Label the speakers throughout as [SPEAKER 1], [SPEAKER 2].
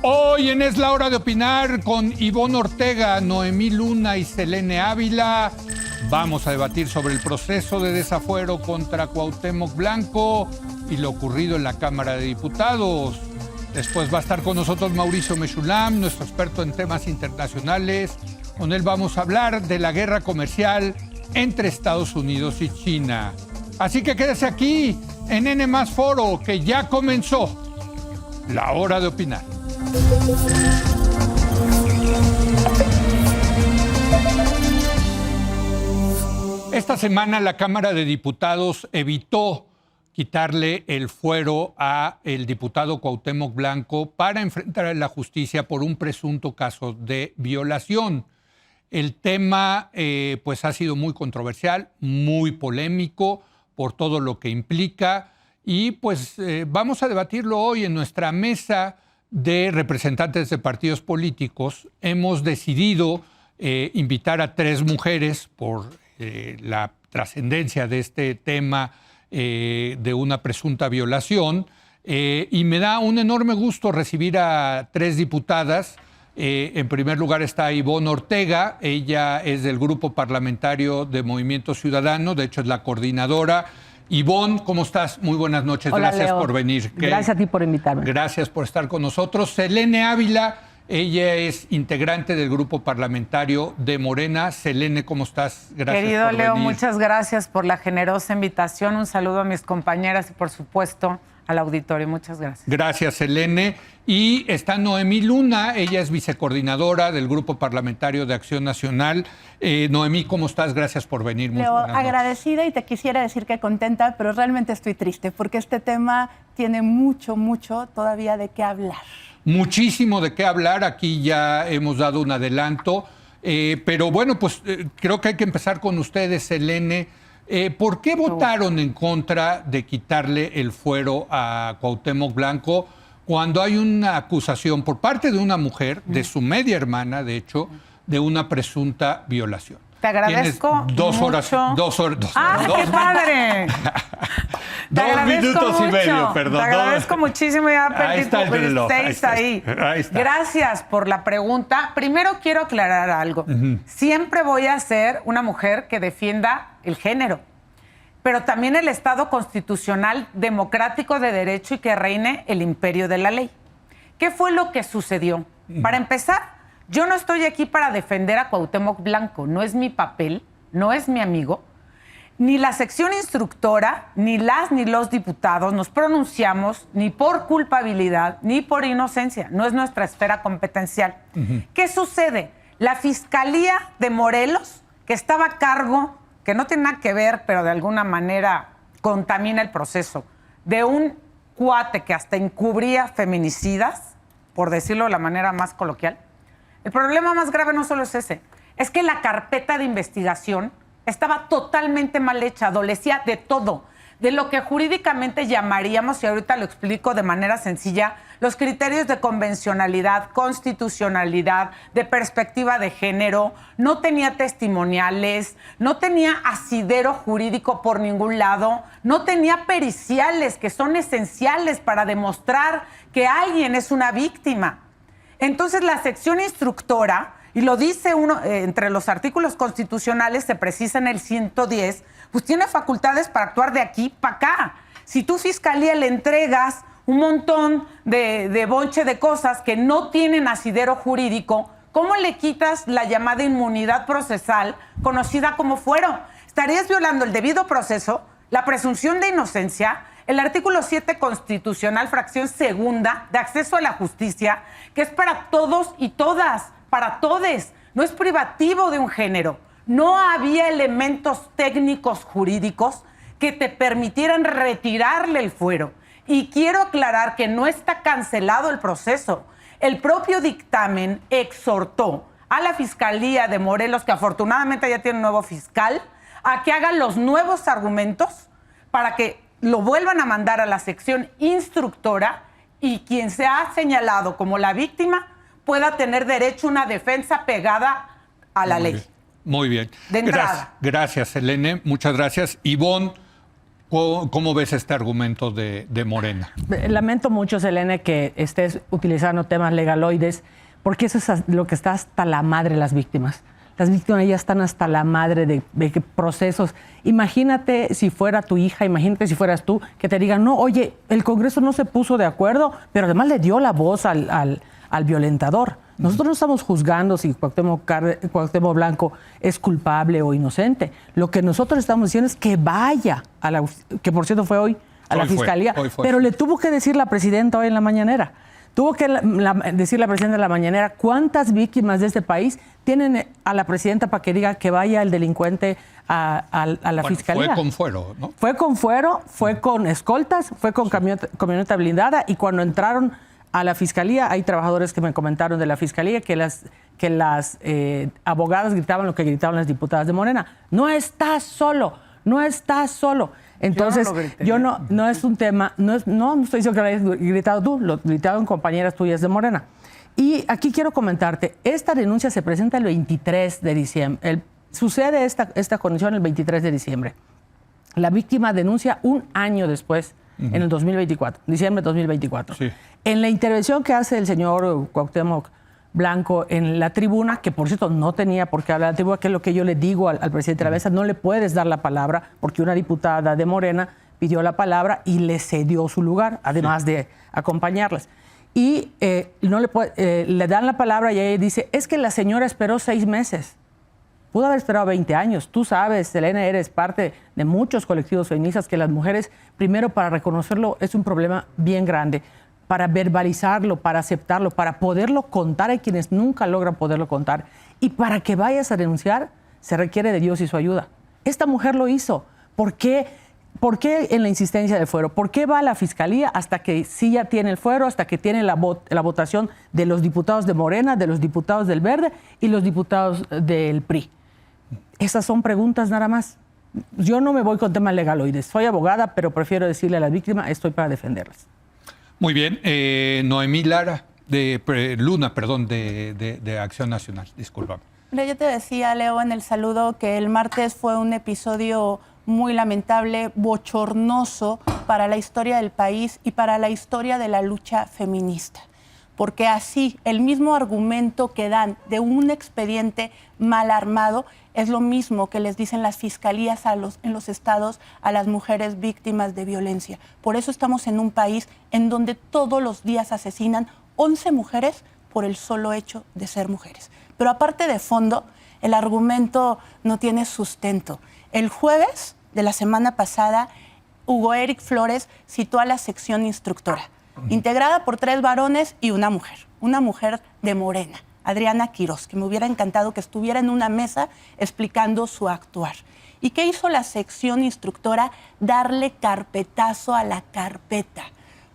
[SPEAKER 1] Hoy en Es la Hora de Opinar con Ivonne Ortega, Noemí Luna y Selene Ávila. Vamos a debatir sobre el proceso de desafuero contra Cuauhtémoc Blanco y lo ocurrido en la Cámara de Diputados. Después va a estar con nosotros Mauricio Mechulam, nuestro experto en temas internacionales. Con él vamos a hablar de la guerra comercial entre Estados Unidos y China. Así que quédese aquí en N+ Foro, que ya comenzó la Hora de Opinar. Esta semana la Cámara de Diputados evitó quitarle el fuero a el diputado Cuauhtémoc Blanco para enfrentar a la justicia por un presunto caso de violación. El tema pues ha sido muy controversial, muy polémico por todo lo que implica y pues vamos a debatirlo hoy en nuestra mesa de representantes de partidos políticos. Hemos decidido invitar a 3 mujeres por la trascendencia de este tema de una presunta violación y me da un enorme gusto recibir a 3 diputadas. En primer lugar está Ivonne Ortega, ella es del Grupo Parlamentario de Movimiento Ciudadano, de hecho es la coordinadora. Ivonne, ¿cómo estás? Muy buenas noches.
[SPEAKER 2] Hola,
[SPEAKER 1] gracias
[SPEAKER 2] Leo.
[SPEAKER 1] Por venir.
[SPEAKER 2] Gracias a ti por invitarme.
[SPEAKER 1] Gracias por estar con nosotros. Selene Ávila, ella es integrante del Grupo Parlamentario de Morena. Selene, ¿cómo estás? Gracias.
[SPEAKER 3] Querido
[SPEAKER 1] por
[SPEAKER 3] Leo,
[SPEAKER 1] venir.
[SPEAKER 3] muchas gracias por la generosa invitación. Un saludo a mis compañeras y, por supuesto, al auditorio. Muchas gracias.
[SPEAKER 1] Gracias, Selene. Y está Noemí Luna, ella es vicecoordinadora del Grupo Parlamentario de Acción Nacional. Noemí, ¿cómo estás? Gracias por venir. Muy
[SPEAKER 4] Leo,
[SPEAKER 1] buenas noches.
[SPEAKER 4] agradecida y te quisiera decir que contenta, pero realmente estoy triste porque este tema tiene mucho todavía de qué hablar.
[SPEAKER 1] Muchísimo de qué hablar, aquí ya hemos dado un adelanto, pero bueno, pues creo que hay que empezar con ustedes, Selene. ¿Por qué votaron en contra de quitarle el fuero a Cuauhtémoc Blanco cuando hay una acusación por parte de una mujer, de su media hermana, de hecho, de una presunta violación?
[SPEAKER 3] Te agradezco mucho.
[SPEAKER 1] Dos horas.
[SPEAKER 3] ¡Ah, qué padre! Te
[SPEAKER 1] 2
[SPEAKER 3] agradezco
[SPEAKER 1] minutos y
[SPEAKER 3] mucho.
[SPEAKER 1] medio, perdón.
[SPEAKER 3] Te agradezco muchísimo, ya
[SPEAKER 1] Ahí
[SPEAKER 3] perdí
[SPEAKER 1] está el
[SPEAKER 3] tu
[SPEAKER 1] reloj,
[SPEAKER 3] stakes ahí.
[SPEAKER 1] Ahí está.
[SPEAKER 3] Gracias por la pregunta. Primero quiero aclarar algo. Siempre voy a ser una mujer que defienda el género, pero también el Estado constitucional democrático de derecho y que reine el imperio de la ley. ¿Qué fue lo que sucedió? Para empezar, yo no estoy aquí para defender a Cuauhtémoc Blanco, no es mi papel, no es mi amigo. Ni la sección instructora, ni las ni los diputados nos pronunciamos ni por culpabilidad ni por inocencia, no es nuestra esfera competencial. ¿Qué sucede? La Fiscalía de Morelos, que estaba a cargo, que no tiene nada que ver, pero de alguna manera contamina el proceso, de un cuate que hasta encubría feminicidas, por decirlo de la manera más coloquial. El problema más grave no solo es ese, es que la carpeta de investigación estaba totalmente mal hecha, adolecía de todo, de lo que jurídicamente llamaríamos, y ahorita lo explico de manera sencilla, los criterios de convencionalidad, constitucionalidad, de perspectiva de género. No tenía testimoniales, no tenía asidero jurídico por ningún lado, no tenía periciales que son esenciales para demostrar que alguien es una víctima. Entonces la sección instructora, y lo dice uno entre los artículos constitucionales, se precisa en el 110, pues tiene facultades para actuar de aquí para acá. Si tú, Fiscalía, le entregas un montón de bonche de cosas que no tienen asidero jurídico, ¿cómo le quitas la llamada inmunidad procesal conocida como fuero? Estarías violando el debido proceso, la presunción de inocencia, el artículo 7 constitucional, fracción segunda, de acceso a la justicia, que es para todos y todas, para todes, no es privativo de un género. No había elementos técnicos jurídicos que te permitieran retirarle el fuero. Y quiero aclarar que no está cancelado el proceso. El propio dictamen exhortó a la Fiscalía de Morelos, que afortunadamente ya tiene un nuevo fiscal, a que haga los nuevos argumentos para que lo vuelvan a mandar a la sección instructora y quien se ha señalado como la víctima pueda tener derecho a una defensa pegada a la ley.
[SPEAKER 1] Muy bien.
[SPEAKER 3] De entrada.
[SPEAKER 1] Gracias, Selene. Muchas gracias. Ivonne, ¿Cómo ves este argumento de Morena?
[SPEAKER 2] Lamento mucho, Selene, que estés utilizando temas legaloides, porque eso es lo que está hasta la madre de las víctimas. Las víctimas ya están hasta la madre de procesos. Imagínate si fuera tu hija, imagínate si fueras tú, que te digan, no, oye, el Congreso no se puso de acuerdo, pero además le dio la voz al violentador. Nosotros no estamos juzgando si Cuauhtémoc Blanco es culpable o inocente. Lo que nosotros estamos diciendo es que vaya que por cierto fue hoy, a la Fiscalía, pero le tuvo que decir la presidenta hoy en la mañanera. Tuvo que decir la presidenta de la mañanera cuántas víctimas de este país tienen a la presidenta para que diga que vaya el delincuente a la Fiscalía.
[SPEAKER 1] Fue con fuero, ¿no?
[SPEAKER 2] Fue con fuero, fue con escoltas, fue con camioneta blindada, y cuando entraron a la Fiscalía, hay trabajadores que me comentaron de la Fiscalía que las abogadas gritaban lo que gritaban las diputadas de Morena. No estás solo, no estás solo. Entonces, no es un tema, no estoy diciendo que lo hayas gritado tú, lo gritaron compañeras tuyas de Morena. Y aquí quiero comentarte, esta denuncia se presenta el 23 de diciembre. Sucede esta condición el 23 de diciembre. La víctima denuncia un año después, en el 2024, diciembre de 2024. Sí. En la intervención que hace el señor Cuauhtémoc Blanco en la tribuna, que por cierto no tenía por qué hablar de la tribuna, que es lo que yo le digo al presidente de la mesa, no le puedes dar la palabra porque una diputada de Morena pidió la palabra y le cedió su lugar, además de acompañarlas. Y le dan la palabra y ella dice, es que la señora esperó 6 meses. Pudo haber esperado 20 años. Tú sabes, Selene, eres parte de muchos colectivos feministas, que las mujeres, primero para reconocerlo, es un problema bien grande. Para verbalizarlo, para aceptarlo, para poderlo contar. Hay quienes nunca logran poderlo contar. Y para que vayas a denunciar, se requiere de Dios y su ayuda. Esta mujer lo hizo. ¿Por qué en la insistencia del fuero? ¿Por qué va a la Fiscalía hasta que sí ya tiene el fuero, hasta que tiene la votación de los diputados de Morena, de los diputados del Verde y los diputados del PRI? Esas son preguntas nada más. Yo no me voy con temas legaloides. Soy abogada, pero prefiero decirle a la víctima, estoy para defenderlas.
[SPEAKER 1] Muy bien. Noemí Lara, de Acción Nacional. Discúlpame.
[SPEAKER 4] Yo te decía, Leo, en el saludo que el martes fue un episodio muy lamentable, bochornoso para la historia del país y para la historia de la lucha feminista. Porque así, el mismo argumento que dan de un expediente mal armado es lo mismo que les dicen las fiscalías en los estados a las mujeres víctimas de violencia. Por eso estamos en un país en donde todos los días asesinan 11 mujeres por el solo hecho de ser mujeres. Pero aparte de fondo, el argumento no tiene sustento. El jueves de la semana pasada, Hugo Eric Flores citó a la sección instructora, integrada por 3 varones y una mujer de Morena, Adriana Quiroz, que me hubiera encantado que estuviera en una mesa explicando su actuar. ¿Y qué hizo la sección instructora? Darle carpetazo a la carpeta,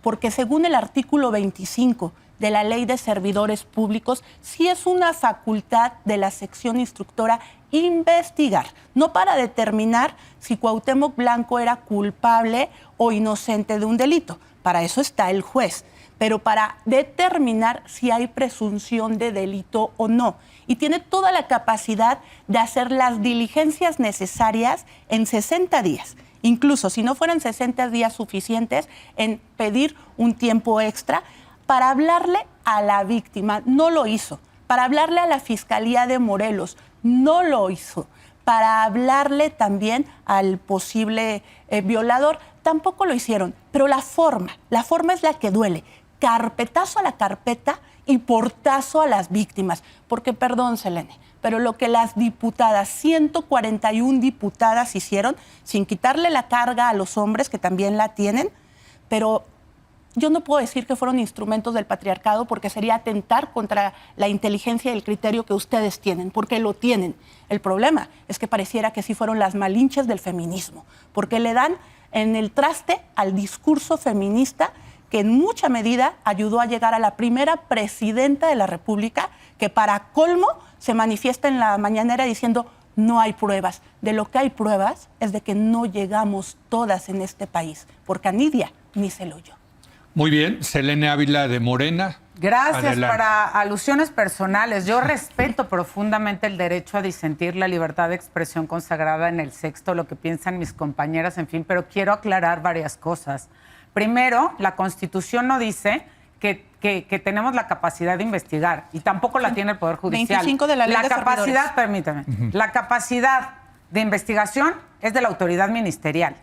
[SPEAKER 4] porque según el artículo 25 de la Ley de Servidores Públicos, sí es una facultad de la sección instructora investigar, no para determinar si Cuauhtémoc Blanco era culpable o inocente de un delito. Para eso está el juez, pero para determinar si hay presunción de delito o no. Y tiene toda la capacidad de hacer las diligencias necesarias en 60 días. Incluso si no fueran 60 días suficientes, en pedir un tiempo extra para hablarle a la víctima. No lo hizo. Para hablarle a la Fiscalía de Morelos. No lo hizo. Para hablarle también al posible violador. Tampoco lo hicieron, pero la forma es la que duele. Carpetazo a la carpeta y portazo a las víctimas. Porque, perdón, Selene, pero lo que las diputadas, 141 diputadas hicieron, sin quitarle la carga a los hombres, que también la tienen, pero yo no puedo decir que fueron instrumentos del patriarcado porque sería atentar contra la inteligencia y el criterio que ustedes tienen, porque lo tienen. El problema es que pareciera que sí fueron las malinches del feminismo, porque le dan en el traste al discurso feminista que en mucha medida ayudó a llegar a la primera presidenta de la República, que para colmo se manifiesta en la mañanera diciendo no hay pruebas. De lo que hay pruebas es de que no llegamos todas en este país, porque a Nidia ni se lo oyó.
[SPEAKER 1] Muy bien. Selene Ávila, de Morena,
[SPEAKER 3] Gracias.
[SPEAKER 1] Adelante.
[SPEAKER 3] Para alusiones personales, yo respeto profundamente el derecho a disentir, la libertad de expresión consagrada en el sexto, lo que piensan mis compañeras, en fin, pero quiero aclarar varias cosas. Primero, la Constitución no dice que tenemos la capacidad de investigar y tampoco la tiene el Poder Judicial.
[SPEAKER 4] 25 de la Ley de
[SPEAKER 3] capacidad,
[SPEAKER 4] Servidores.
[SPEAKER 3] permítame, la capacidad de investigación es de la autoridad ministerial.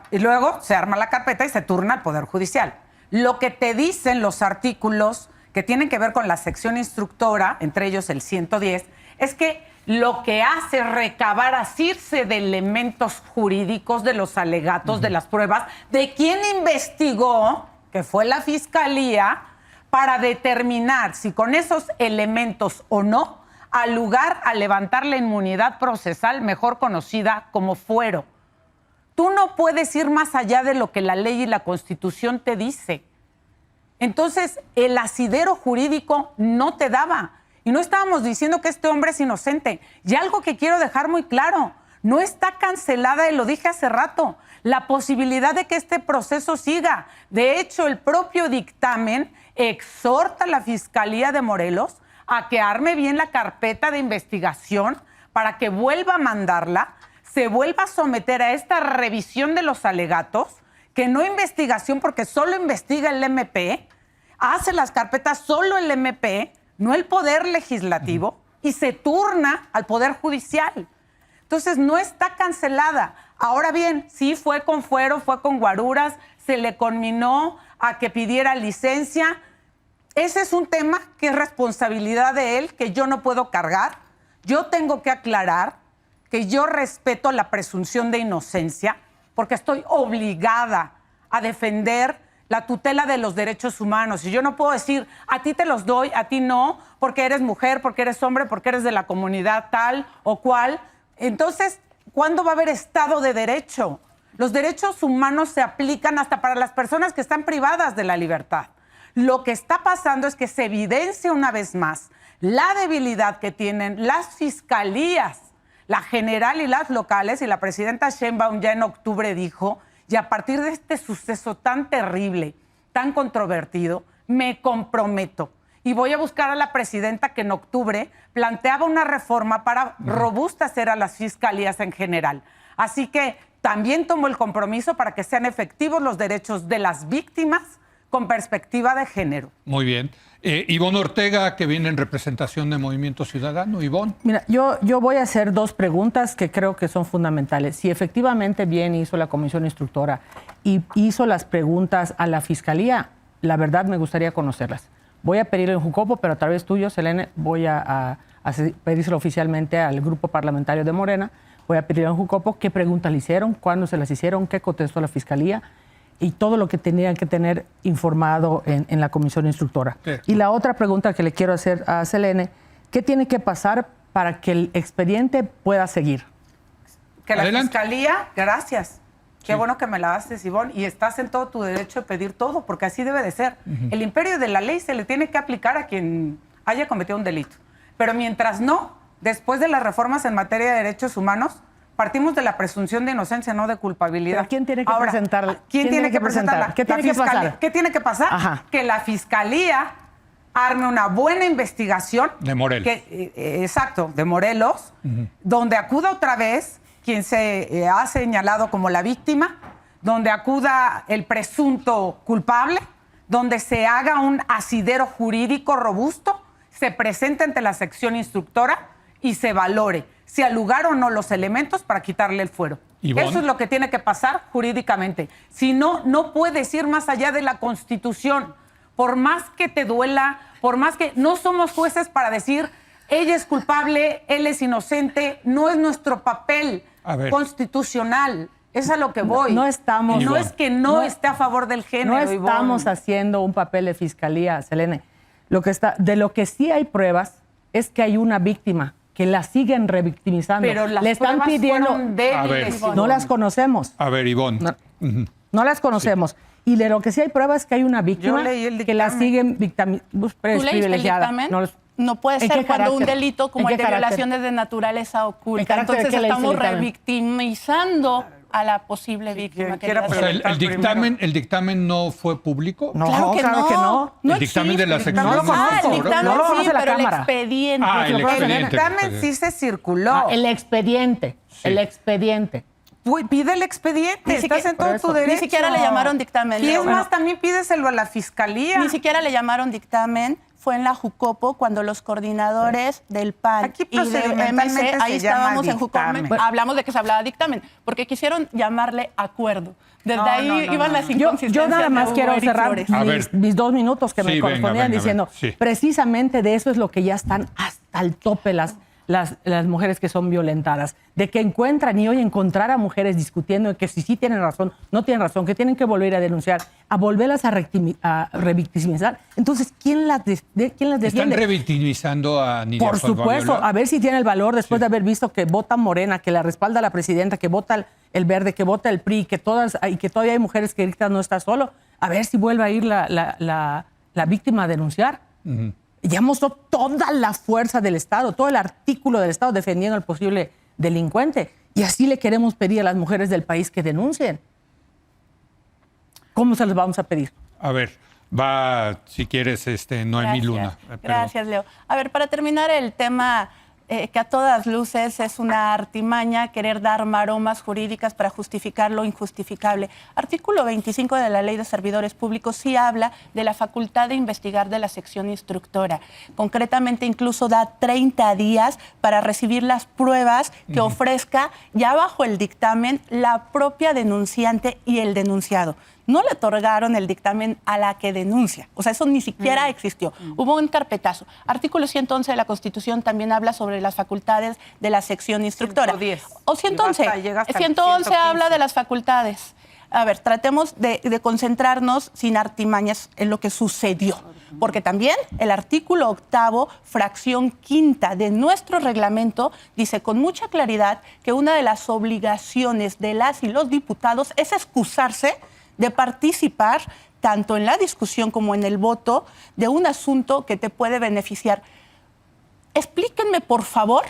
[SPEAKER 3] Y luego se arma la carpeta y se turna al Poder Judicial. Lo que te dicen los artículos que tienen que ver con la sección instructora, entre ellos el 110, es que lo que hace recabar, asirse de elementos jurídicos, de los alegatos, de las pruebas, de quién investigó, que fue la Fiscalía, para determinar si con esos elementos o no, al lugar a levantar la inmunidad procesal, mejor conocida como fuero. Tú no puedes ir más allá de lo que la ley y la Constitución te dice. Entonces, el asidero jurídico no te daba. Y no estábamos diciendo que este hombre es inocente. Y algo que quiero dejar muy claro, no está cancelada, y lo dije hace rato, la posibilidad de que este proceso siga. De hecho, el propio dictamen exhorta a la Fiscalía de Morelos a que arme bien la carpeta de investigación para que vuelva a mandarla, se vuelva a someter a esta revisión de los alegatos, que no investigación, porque solo investiga el MP, hace las carpetas solo el MP, no el Poder Legislativo, y se turna al Poder Judicial. Entonces, no está cancelada. Ahora bien, sí fue con fuero, fue con guaruras, se le conminó a que pidiera licencia. Ese es un tema que es responsabilidad de él, que yo no puedo cargar. Yo tengo que aclarar que yo respeto la presunción de inocencia porque estoy obligada a defender la tutela de los derechos humanos. Y yo no puedo decir, a ti te los doy, a ti no, porque eres mujer, porque eres hombre, porque eres de la comunidad tal o cual. Entonces, ¿cuándo va a haber Estado de Derecho? Los derechos humanos se aplican hasta para las personas que están privadas de la libertad. Lo que está pasando es que se evidencia una vez más la debilidad que tienen las fiscalías, la general y las locales, y la presidenta Sheinbaum ya en octubre dijo, y a partir de este suceso tan terrible, tan controvertido, me comprometo y voy a buscar a la presidenta que en octubre planteaba una reforma para robustecer a las fiscalías en general. Así que también tomo el compromiso para que sean efectivos los derechos de las víctimas con perspectiva de género.
[SPEAKER 1] Muy bien. Ivonne Ortega, que viene en representación de Movimiento Ciudadano. Ivonne.
[SPEAKER 2] Mira, yo voy a hacer dos preguntas que creo que son fundamentales. Si efectivamente bien hizo la comisión instructora y hizo las preguntas a la Fiscalía, la verdad me gustaría conocerlas. Voy a pedirlo en Jucopo, pero a través tuyo, Selene, voy a pedírselo oficialmente al grupo parlamentario de Morena. Voy a pedirlo en Jucopo qué preguntas le hicieron, cuándo se las hicieron, qué contestó la Fiscalía y todo lo que tenían que tener informado en la comisión instructora.
[SPEAKER 1] Sí.
[SPEAKER 2] Y la otra pregunta que le quiero hacer a Selene, ¿qué tiene que pasar para que el expediente pueda seguir?
[SPEAKER 3] Que la
[SPEAKER 1] Adelante.
[SPEAKER 3] Fiscalía, gracias. Qué bueno que me la haces, Ivonne, y estás en todo tu derecho de pedir todo, porque así debe de ser. El imperio de la ley se le tiene que aplicar a quien haya cometido un delito. Pero mientras no, después de las reformas en materia de derechos humanos, partimos de la presunción de inocencia, no de culpabilidad.
[SPEAKER 2] ¿Pero quién tiene que
[SPEAKER 3] Ahora,
[SPEAKER 2] presentarla?
[SPEAKER 3] ¿Quién tiene que presentarla?
[SPEAKER 2] ¿Qué tiene que pasar?
[SPEAKER 3] ¿Qué tiene que pasar?
[SPEAKER 2] Ajá.
[SPEAKER 3] Que la Fiscalía arme una buena investigación.
[SPEAKER 1] De Morelos.
[SPEAKER 3] Exacto, de Morelos, donde acuda otra vez quien se ha señalado como la víctima, donde acuda el presunto culpable, donde se haga un asidero jurídico robusto, se presente ante la sección instructora y se valore si al lugar o no los elementos para quitarle el fuero.
[SPEAKER 1] Ivonne.
[SPEAKER 3] Eso es lo que tiene que pasar jurídicamente. Si no, no puedes ir más allá de la Constitución. Por más que te duela, por más que... No somos jueces para decir, ella es culpable, él es inocente. No es nuestro papel constitucional. Es a lo que voy.
[SPEAKER 2] No estamos...
[SPEAKER 3] No es que no esté a favor del género,
[SPEAKER 2] No estamos
[SPEAKER 3] Ivonne.
[SPEAKER 2] haciendo un papel de fiscalía, Selene. De lo que sí hay pruebas es que hay una víctima que la siguen revictimizando.
[SPEAKER 3] Pero las
[SPEAKER 2] le están
[SPEAKER 3] pruebas
[SPEAKER 2] pidiendo,
[SPEAKER 3] fueron débiles,
[SPEAKER 1] A ver.
[SPEAKER 3] Ivonne.
[SPEAKER 2] no las conocemos.
[SPEAKER 1] A ver, Ivonne.
[SPEAKER 2] No las conocemos. Y de lo que sí hay pruebas es que hay una víctima
[SPEAKER 3] Yo leí el
[SPEAKER 2] que la
[SPEAKER 3] dictamen.
[SPEAKER 2] siguen
[SPEAKER 4] ¿Tú leíste el dictamen? No puede
[SPEAKER 2] ¿En
[SPEAKER 4] ser
[SPEAKER 2] qué
[SPEAKER 4] cuando un
[SPEAKER 2] carácter?
[SPEAKER 4] delito como
[SPEAKER 2] ¿En
[SPEAKER 4] el
[SPEAKER 2] qué
[SPEAKER 4] de
[SPEAKER 2] carácter?
[SPEAKER 4] violaciones de naturaleza
[SPEAKER 2] ¿En
[SPEAKER 4] oculta.
[SPEAKER 2] carácter de
[SPEAKER 4] Entonces
[SPEAKER 2] qué leíste el
[SPEAKER 4] estamos
[SPEAKER 2] dictamen?
[SPEAKER 4] revictimizando a la posible víctima.
[SPEAKER 3] quiera
[SPEAKER 1] O sea, el dictamen no fue público.
[SPEAKER 2] No,
[SPEAKER 4] Claro que
[SPEAKER 2] claro
[SPEAKER 4] no.
[SPEAKER 2] que no.
[SPEAKER 1] El dictamen de la sección.
[SPEAKER 2] No lo conozco.
[SPEAKER 4] El dictamen
[SPEAKER 2] No lo
[SPEAKER 4] sí,
[SPEAKER 2] conoce la
[SPEAKER 4] pero el
[SPEAKER 2] Cámara.
[SPEAKER 4] expediente.
[SPEAKER 1] Ah, el
[SPEAKER 3] El
[SPEAKER 1] expediente.
[SPEAKER 3] dictamen sí se circuló.
[SPEAKER 5] El expediente.
[SPEAKER 1] Sí.
[SPEAKER 5] El expediente.
[SPEAKER 3] Pide el expediente,
[SPEAKER 4] Ni
[SPEAKER 3] estás
[SPEAKER 4] siquiera-
[SPEAKER 3] en todo
[SPEAKER 2] por
[SPEAKER 3] tu
[SPEAKER 2] eso.
[SPEAKER 3] derecho.
[SPEAKER 4] Ni siquiera le llamaron dictamen.
[SPEAKER 3] Y es
[SPEAKER 4] Bueno.
[SPEAKER 3] más, también pídeselo a la fiscalía.
[SPEAKER 4] Ni siquiera le llamaron dictamen. Fue en la Jucopo cuando los coordinadores del PAN
[SPEAKER 3] Aquí
[SPEAKER 4] y de
[SPEAKER 3] procedimentalmente
[SPEAKER 4] MC, ahí
[SPEAKER 3] se llama
[SPEAKER 4] estábamos en Jucopo,
[SPEAKER 3] dictamen.
[SPEAKER 4] hablamos de que se hablaba dictamen, porque quisieron llamarle acuerdo. Desde
[SPEAKER 3] No,
[SPEAKER 4] ahí
[SPEAKER 3] no,
[SPEAKER 4] iban las
[SPEAKER 2] Yo
[SPEAKER 4] inconsistencias.
[SPEAKER 2] nada más
[SPEAKER 4] de
[SPEAKER 2] quiero
[SPEAKER 4] Hugo Eric
[SPEAKER 2] cerrar
[SPEAKER 4] Flores.
[SPEAKER 1] A ver.
[SPEAKER 2] mis 2 minutos que
[SPEAKER 1] Sí,
[SPEAKER 2] me
[SPEAKER 1] venga,
[SPEAKER 2] correspondían
[SPEAKER 1] venga,
[SPEAKER 2] diciendo,
[SPEAKER 1] sí.
[SPEAKER 2] precisamente de eso es lo que ya están hasta el tope las mujeres que son violentadas, de que encuentran y hoy encontrar a mujeres discutiendo de que si sí tienen razón, no tienen razón, que tienen que volver a denunciar, a volverlas a revictimizar. Entonces, ¿quién las
[SPEAKER 1] Están
[SPEAKER 2] defiende?
[SPEAKER 1] revictimizando a Nidia
[SPEAKER 2] Por supuesto,
[SPEAKER 1] Fabiola.
[SPEAKER 2] a ver si tiene el valor después de haber visto que vota Morena, que la respalda la presidenta, que vota el Verde, que vota el PRI, que todavía hay mujeres que gritan no está solo. A ver si vuelve a ir la víctima a denunciar. Ya mostró toda la fuerza del Estado, todo el artículo del Estado defendiendo al posible delincuente. Y así le queremos pedir a las mujeres del país que denuncien. ¿Cómo se los vamos a pedir?
[SPEAKER 1] A ver, va, si quieres, Noemí
[SPEAKER 4] Gracias.
[SPEAKER 1] Luna. Pero-
[SPEAKER 4] Gracias, Leo. A ver, para terminar el tema que a todas luces es una artimaña querer dar maromas jurídicas para justificar lo injustificable. Artículo 25 de la Ley de Servidores Públicos sí habla de la facultad de investigar de la sección instructora. Concretamente, incluso da 30 días para recibir las pruebas que ofrezca ya bajo el dictamen la propia denunciante y el denunciado. No le otorgaron el dictamen a la que denuncia. O sea, eso ni siquiera existió. Hubo un carpetazo. Artículo 111 de la Constitución también habla sobre las facultades de la sección instructora.
[SPEAKER 3] 110.
[SPEAKER 4] O 111.
[SPEAKER 3] Y llega hasta el
[SPEAKER 4] 111 habla
[SPEAKER 3] 115.
[SPEAKER 4] de las facultades. A ver, tratemos de concentrarnos sin artimañas en lo que sucedió. Porque también el artículo 8º, fracción 5ª de nuestro reglamento, dice con mucha claridad que una de las obligaciones de las y los diputados es excusarse de participar tanto en la discusión como en el voto de un asunto que te puede beneficiar. Explíquenme, por favor,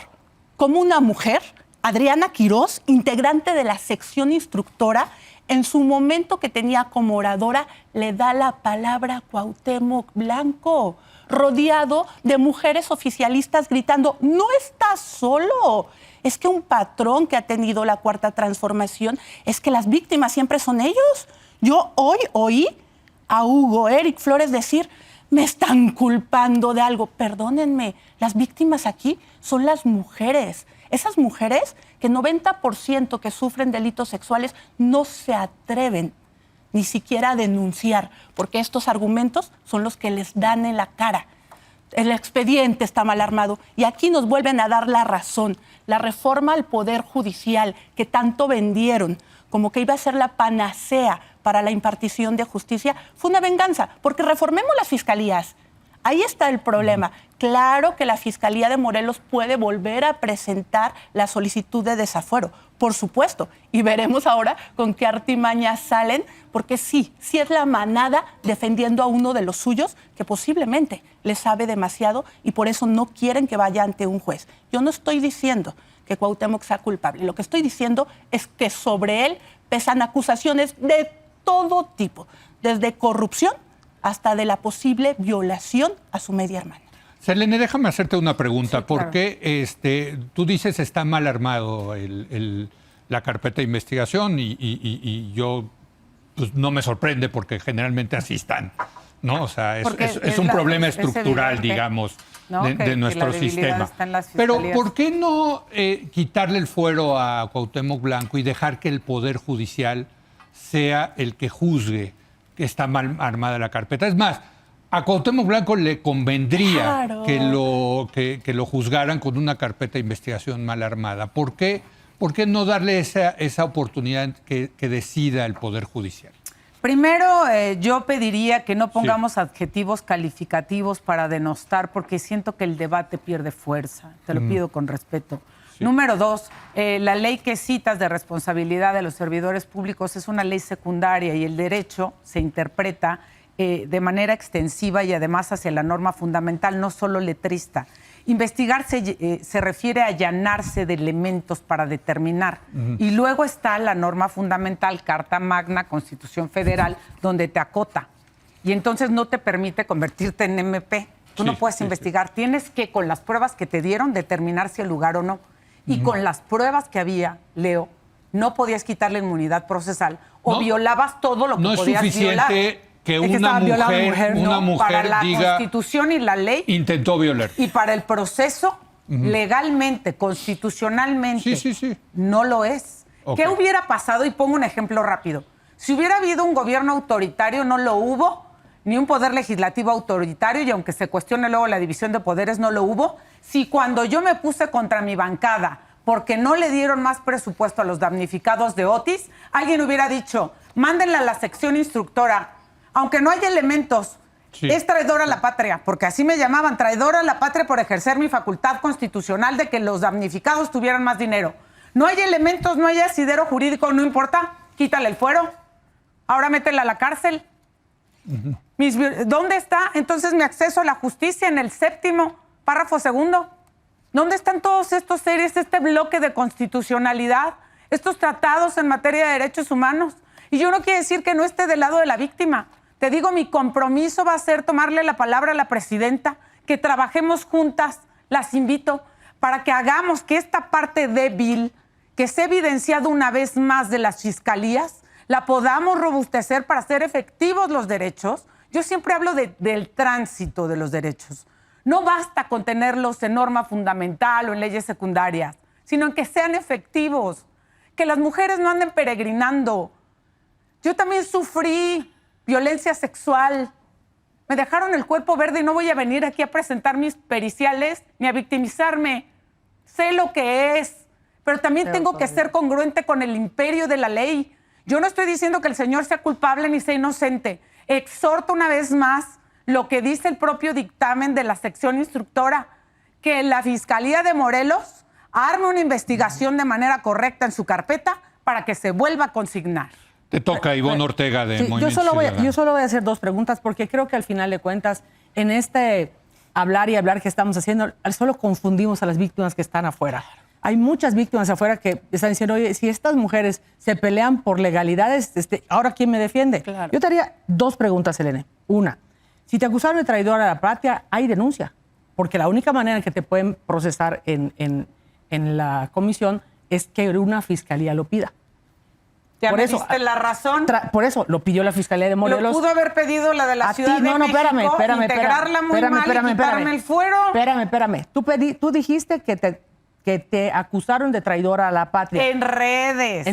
[SPEAKER 4] cómo una mujer, Adriana Quirós, integrante de la sección instructora, en su momento que tenía como oradora, le da la palabra a Cuauhtémoc Blanco, rodeado de mujeres oficialistas gritando, no estás solo. Es que un patrón que ha tenido la Cuarta Transformación es que las víctimas siempre son ellos. Yo hoy oí a Hugo Eric Flores decir, me están culpando de algo. Perdónenme, las víctimas aquí son las mujeres. Esas mujeres que 90% que sufren delitos sexuales no se atreven ni siquiera a denunciar, porque estos argumentos son los que les dan en la cara. El expediente está mal armado y aquí nos vuelven a dar la razón. La reforma al Poder Judicial que tanto vendieron como que iba a ser la panacea para la impartición de justicia, fue una venganza, porque reformemos las fiscalías. Ahí está el problema. Claro que la Fiscalía de Morelos puede volver a presentar la solicitud de desafuero, por supuesto, y veremos ahora con qué artimañas salen, porque sí es la manada defendiendo a uno de los suyos que posiblemente le sabe demasiado y por eso no quieren que vaya ante un juez. Yo no estoy diciendo que Cuauhtémoc sea culpable. Lo que estoy diciendo es que sobre él pesan acusaciones de todo tipo, desde corrupción hasta de la posible violación a su media hermana.
[SPEAKER 1] Selene, déjame hacerte una pregunta.
[SPEAKER 3] Sí,
[SPEAKER 1] ¿Por
[SPEAKER 3] claro.
[SPEAKER 1] qué tú dices está mal armado la carpeta de investigación y yo pues, no me sorprende porque generalmente así están, ¿no? O sea,
[SPEAKER 3] Porque
[SPEAKER 1] es un problema
[SPEAKER 3] es
[SPEAKER 1] estructural,
[SPEAKER 3] evidente,
[SPEAKER 1] digamos,
[SPEAKER 3] ¿no?
[SPEAKER 1] de
[SPEAKER 3] Que
[SPEAKER 1] nuestro
[SPEAKER 3] la debilidad
[SPEAKER 1] sistema.
[SPEAKER 3] está en las
[SPEAKER 1] Pero
[SPEAKER 3] fiscalías.
[SPEAKER 1] ¿por qué no quitarle el fuero a Cuauhtémoc Blanco y dejar que el Poder Judicial sea el que juzgue que está mal armada la carpeta? Es más, a Cuauhtémoc Blanco le convendría
[SPEAKER 4] Claro.
[SPEAKER 1] que lo juzgaran con una carpeta de investigación mal armada. ¿Por qué no darle esa oportunidad que decida el Poder Judicial?
[SPEAKER 3] Primero, yo pediría que no pongamos adjetivos calificativos para denostar, porque siento que el debate pierde fuerza. Te lo pido con respeto.
[SPEAKER 1] Sí.
[SPEAKER 3] Número 2, la ley que citas de responsabilidad de los servidores públicos es una ley secundaria y el derecho se interpreta de manera extensiva y además hacia la norma fundamental, no solo letrista. Investigar se refiere a allanarse de elementos para determinar. Y luego está la norma fundamental, Carta Magna, Constitución Federal, donde te acota. Y entonces no te permite convertirte en MP. Tú no puedes investigar. Tienes que, con las pruebas que te dieron, determinar si el lugar o no. Y con las pruebas que había, Leo, no podías quitarle inmunidad procesal o violabas todo lo que podías violar.
[SPEAKER 1] No es suficiente que una mujer
[SPEAKER 3] para la
[SPEAKER 1] diga,
[SPEAKER 3] Constitución y la ley
[SPEAKER 1] intentó violar.
[SPEAKER 3] y para el proceso legalmente, constitucionalmente, no lo es.
[SPEAKER 1] Okay.
[SPEAKER 3] ¿Qué hubiera pasado? Y pongo un ejemplo rápido. Si hubiera habido un gobierno autoritario, no lo hubo, ni un poder legislativo autoritario, y aunque se cuestione luego la división de poderes, no lo hubo. Si cuando yo me puse contra mi bancada porque no le dieron más presupuesto a los damnificados de Otis, alguien hubiera dicho, mándenla a la sección instructora, aunque no haya elementos, es traidora a la patria, porque así me llamaban, traidora a la patria por ejercer mi facultad constitucional de que los damnificados tuvieran más dinero. No hay elementos, no hay asidero jurídico, no importa, quítale el fuero, ahora métela a la cárcel. ¿Dónde está entonces mi acceso a la justicia en el 7º párrafo 2? ¿Dónde están todos estos seres, este bloque de constitucionalidad, estos tratados en materia de derechos humanos? Y yo no quiero decir que no esté del lado de la víctima. Te digo, mi compromiso va a ser tomarle la palabra a la presidenta, que trabajemos juntas, las invito, para que hagamos que esta parte débil, que se ha evidenciado una vez más de las fiscalías, la podamos robustecer para hacer efectivos los derechos. Yo siempre hablo del tránsito de los derechos. No basta con tenerlos en norma fundamental o en leyes secundarias, sino en que sean efectivos, que las mujeres no anden peregrinando. Yo también sufrí violencia sexual. Me dejaron el cuerpo verde y no voy a venir aquí a presentar mis periciales ni a victimizarme. Sé lo que es, pero también tengo que ser congruente con el imperio de la ley. Yo no estoy diciendo que el señor sea culpable ni sea inocente. Exhorto una vez más lo que dice el propio dictamen de la sección instructora, que la Fiscalía de Morelos arme una investigación de manera correcta en su carpeta para que se vuelva a consignar.
[SPEAKER 1] Te toca, Ivonne Ortega, de Movimiento Ciudadano.
[SPEAKER 2] Yo solo voy a hacer 2 preguntas porque creo que al final de cuentas, en este hablar y hablar que estamos haciendo, solo confundimos a las víctimas que están afuera. Hay muchas víctimas afuera que están diciendo, oye, si estas mujeres se pelean por legalidades, ¿ahora quién me defiende?
[SPEAKER 4] Claro.
[SPEAKER 2] Yo te haría 2 preguntas, Elena. Una, si te acusaron de traidora a la patria, hay denuncia, porque la única manera en que te pueden procesar en la comisión es que una fiscalía lo pida.
[SPEAKER 3] Ya
[SPEAKER 2] por
[SPEAKER 3] me
[SPEAKER 2] eso,
[SPEAKER 3] diste la razón.
[SPEAKER 2] Por eso lo pidió la Fiscalía de Morelos.
[SPEAKER 3] Lo pudo haber pedido la de la Ciudad de México, integrarla muy mal y quitarme el fuero.
[SPEAKER 2] Espérame. Tú dijiste que te acusaron de traidora a la patria.
[SPEAKER 3] En redes.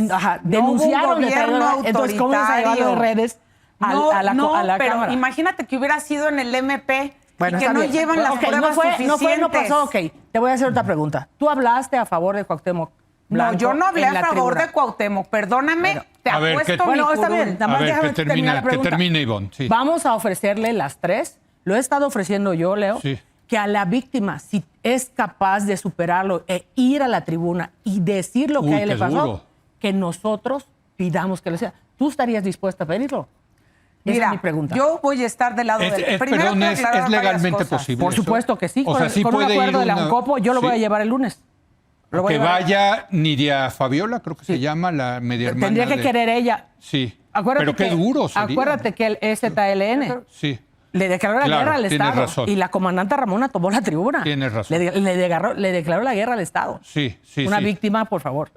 [SPEAKER 2] Denunciaron de traidora. Entonces, ¿cómo vas a llevarlo de redes a la
[SPEAKER 3] pero
[SPEAKER 2] Cámara?
[SPEAKER 3] Imagínate que hubiera sido en el MP
[SPEAKER 2] Bueno,
[SPEAKER 3] y que
[SPEAKER 2] está
[SPEAKER 3] no
[SPEAKER 2] bien.
[SPEAKER 3] llevan las pruebas suficientes.
[SPEAKER 2] No pasó, ok. Te voy a hacer otra pregunta. ¿Tú hablaste a favor de Cuauhtémoc Blanco?
[SPEAKER 3] No, yo no hablé
[SPEAKER 2] en
[SPEAKER 3] a
[SPEAKER 2] la
[SPEAKER 3] favor
[SPEAKER 2] tribuna?
[SPEAKER 3] de Cuauhtémoc. Perdóname, te
[SPEAKER 1] a ver,
[SPEAKER 3] apuesto
[SPEAKER 1] que-
[SPEAKER 3] mi
[SPEAKER 2] Bueno, está
[SPEAKER 3] curul.
[SPEAKER 2] bien. Nada más
[SPEAKER 1] A ver,
[SPEAKER 2] déjame
[SPEAKER 1] que
[SPEAKER 2] terminar la pregunta.
[SPEAKER 1] termine, Ivonne. Sí.
[SPEAKER 2] Vamos a ofrecerle las 3. Lo he estado ofreciendo yo, Leo.
[SPEAKER 1] Sí.
[SPEAKER 2] Que a la víctima, si es capaz de superarlo e ir a la tribuna y decir lo que a él le
[SPEAKER 1] qué
[SPEAKER 2] pasó,
[SPEAKER 1] duro.
[SPEAKER 2] que nosotros pidamos que lo sea. ¿Tú estarías dispuesta a pedirlo? Esa
[SPEAKER 3] Mira,
[SPEAKER 2] es mi pregunta.
[SPEAKER 3] yo voy a estar del lado del... Primero
[SPEAKER 1] Perdón,
[SPEAKER 3] quiero
[SPEAKER 1] es
[SPEAKER 3] aclarar varias
[SPEAKER 1] legalmente
[SPEAKER 3] cosas.
[SPEAKER 1] posible.
[SPEAKER 2] Por
[SPEAKER 1] eso?
[SPEAKER 2] supuesto que sí.
[SPEAKER 1] O sea, sí
[SPEAKER 2] con un
[SPEAKER 1] puede
[SPEAKER 2] acuerdo
[SPEAKER 1] ir
[SPEAKER 2] de la
[SPEAKER 1] una-
[SPEAKER 2] UNCOPO, yo lo voy a
[SPEAKER 1] sí.
[SPEAKER 2] llevar el lunes. Lo voy a
[SPEAKER 1] Que
[SPEAKER 2] llevar.
[SPEAKER 1] vaya Nidia Fabiola, creo que se llama, la media hermana.
[SPEAKER 2] Tendría que
[SPEAKER 1] de-
[SPEAKER 2] querer ella.
[SPEAKER 1] Sí.
[SPEAKER 2] Acuérdate
[SPEAKER 1] Pero qué
[SPEAKER 2] que,
[SPEAKER 1] duro sería.
[SPEAKER 2] Acuérdate que el STLN
[SPEAKER 1] Sí.
[SPEAKER 2] le declaró la
[SPEAKER 1] Claro,
[SPEAKER 2] guerra al
[SPEAKER 1] tienes
[SPEAKER 2] Estado.
[SPEAKER 1] razón.
[SPEAKER 2] Y la comandante Ramona tomó la tribuna.
[SPEAKER 1] Tienes razón.
[SPEAKER 2] Le declaró la guerra al Estado.
[SPEAKER 1] Sí.
[SPEAKER 2] Una víctima, por favor.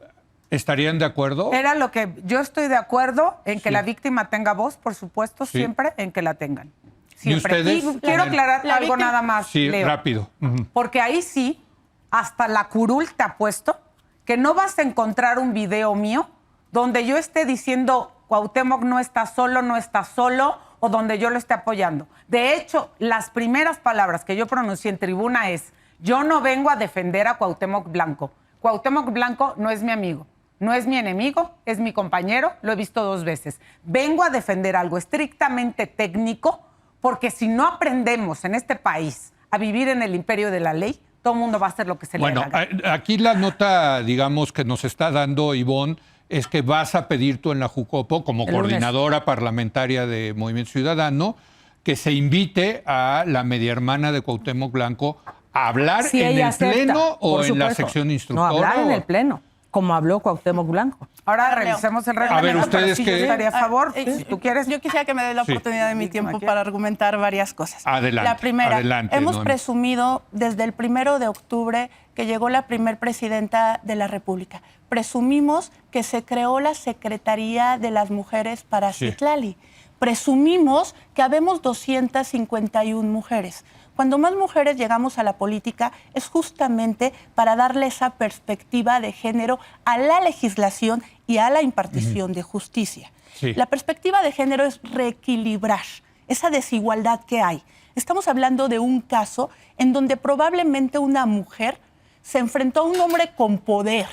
[SPEAKER 1] ¿Estarían de acuerdo?
[SPEAKER 3] Era lo que yo estoy de acuerdo en que la víctima tenga voz, por supuesto,
[SPEAKER 1] Sí.
[SPEAKER 3] siempre en que la tengan. Siempre.
[SPEAKER 1] ustedes?
[SPEAKER 3] Y quiero aclarar
[SPEAKER 4] La
[SPEAKER 3] algo
[SPEAKER 4] víctima-
[SPEAKER 3] nada más,
[SPEAKER 1] Sí,
[SPEAKER 3] Leo.
[SPEAKER 1] rápido. Ujú.
[SPEAKER 3] Porque ahí sí, hasta la curul te apuesto que no vas a encontrar un video mío donde yo esté diciendo Cuauhtémoc no está solo, o donde yo lo esté apoyando. De hecho, las primeras palabras que yo pronuncié en tribuna es, yo no vengo a defender a Cuauhtémoc Blanco. Cuauhtémoc Blanco no es mi amigo, no es mi enemigo, es mi compañero, lo he visto 2 veces. Vengo a defender algo estrictamente técnico, porque si no aprendemos en este país a vivir en el imperio de la ley, todo el mundo va a hacer lo que se le
[SPEAKER 1] Bueno,
[SPEAKER 3] dé la gana.
[SPEAKER 1] aquí la nota, digamos, que nos está dando Ivonne, es que vas a pedir tú en la Jucopo, como
[SPEAKER 2] El lunes.
[SPEAKER 1] coordinadora parlamentaria de Movimiento Ciudadano, que se invite a la media hermana de Cuauhtémoc Blanco ¿Hablar
[SPEAKER 2] Si
[SPEAKER 1] en
[SPEAKER 2] ella
[SPEAKER 1] el
[SPEAKER 2] acepta,
[SPEAKER 1] pleno o
[SPEAKER 2] por
[SPEAKER 1] en la
[SPEAKER 2] supuesto.
[SPEAKER 1] sección
[SPEAKER 2] No,
[SPEAKER 1] instructora?
[SPEAKER 2] hablar en
[SPEAKER 1] o-
[SPEAKER 2] el pleno, como habló Cuauhtémoc Blanco.
[SPEAKER 3] Ahora
[SPEAKER 4] Leo.
[SPEAKER 3] revisemos el
[SPEAKER 1] A ver,
[SPEAKER 3] reglamento.
[SPEAKER 1] ustedes
[SPEAKER 3] pero sí, yo
[SPEAKER 1] que-
[SPEAKER 3] estaría a favor.
[SPEAKER 4] Ah,
[SPEAKER 3] Si tú quieres.
[SPEAKER 4] Yo quisiera que me dé la
[SPEAKER 1] Sí.
[SPEAKER 4] oportunidad de mi tiempo para argumentar varias cosas.
[SPEAKER 1] Adelante,
[SPEAKER 4] La primera,
[SPEAKER 1] adelante,
[SPEAKER 4] hemos
[SPEAKER 1] Noemí.
[SPEAKER 4] presumido desde el 1 de octubre que llegó la primer presidenta de la República. Presumimos que se creó la Secretaría de las Mujeres para
[SPEAKER 1] Sí.
[SPEAKER 4] Citlali. Presumimos que habemos 251 mujeres. Cuando más mujeres llegamos a la política es justamente para darle esa perspectiva de género a la legislación y a la impartición de justicia.
[SPEAKER 1] Sí.
[SPEAKER 4] La perspectiva de género es reequilibrar esa desigualdad que hay. Estamos hablando de un caso en donde probablemente una mujer se enfrentó a un hombre con poder,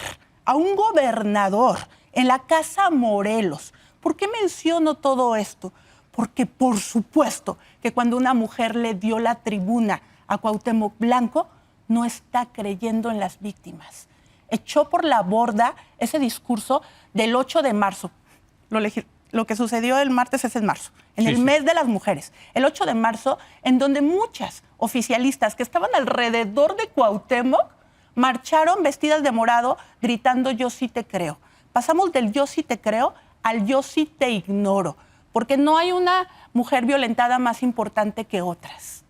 [SPEAKER 4] a un gobernador en la Casa Morelos. ¿Por qué menciono todo esto? Porque por supuesto que cuando una mujer le dio la tribuna a Cuauhtémoc Blanco, no está creyendo en las víctimas. Echó por la borda ese discurso del 8 de marzo. Lo que sucedió el martes es en marzo, en
[SPEAKER 1] Sí,
[SPEAKER 4] el
[SPEAKER 1] sí.
[SPEAKER 4] mes de las mujeres. El 8 de marzo, en donde muchas oficialistas que estaban alrededor de Cuauhtémoc marcharon vestidas de morado gritando "yo sí te creo". Pasamos del "yo sí te creo" al "yo sí te ignoro", porque no hay una mujer violentada más importante que otras.